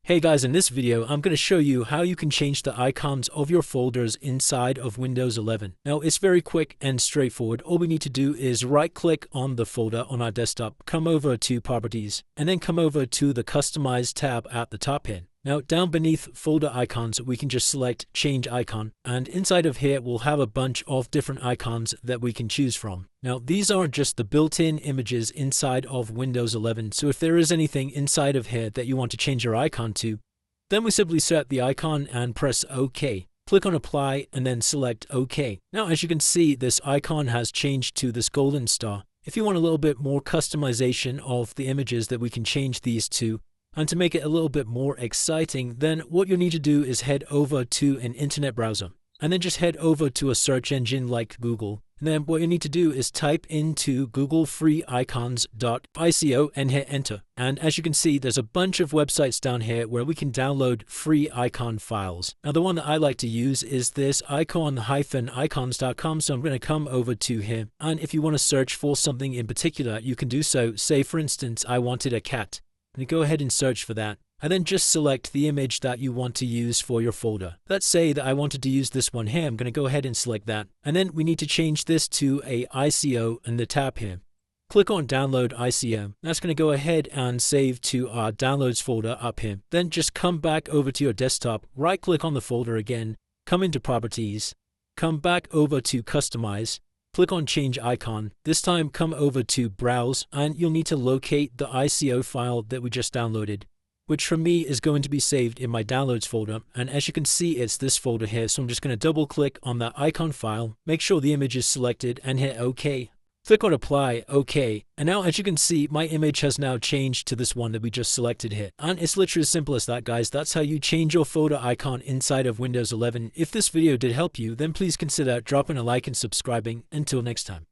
Hey guys, in this video, I'm going to show you how you can change the icons of your folders inside of Windows 11. Now, it's very quick and straightforward. All we need to do is right-click on the folder on our desktop, come over to Properties, and then come over to the Customize tab at the top here. Now, down beneath folder icons, we can just select Change Icon, and inside of here, we'll have a bunch of different icons that we can choose from. Now, these aren't just the built-in images inside of Windows 11, so if there is anything inside of here that you want to change your icon to, then we simply set the icon and press OK. Click on Apply and then select OK. Now, as you can see, this icon has changed to this golden star. If you want a little bit more customization of the images that we can change these to, and to make it a little bit more exciting, then what you'll need to do is head over to an internet browser and then just head over to a search engine like Google. And then what you need to do is type into googlefreeicons.ico and hit enter. And as you can see, there's a bunch of websites down here where we can download free icon files. Now, the one that I like to use is this icon-icons.com. So I'm going to come over to here. And if you want to search for something in particular, you can do so. Say, for instance, I wanted a cat. And go ahead and search for that. And then just select the image that you want to use for your folder. Let's say that I wanted to use this one here. I'm going to go ahead and select that. And then we need to change this to a ICO in the tab here. Click on Download ICO. That's going to go ahead and save to our Downloads folder up here. Then just come back over to your desktop, right-click on the folder again, come into Properties, come back over to Customize, click on Change Icon. This time come over to Browse, and you'll need to locate the ICO file that we just downloaded, which for me is going to be saved in my Downloads folder. And as you can see, it's this folder here. So I'm just going to double click on that icon file, make sure the image is selected and hit OK. Click on Apply, OK. And now as you can see, my image has now changed to this one that we just selected here. And it's literally as simple as that, guys. That's how you change your folder icon inside of Windows 11. If this video did help you, then please consider dropping a like and subscribing. Until next time.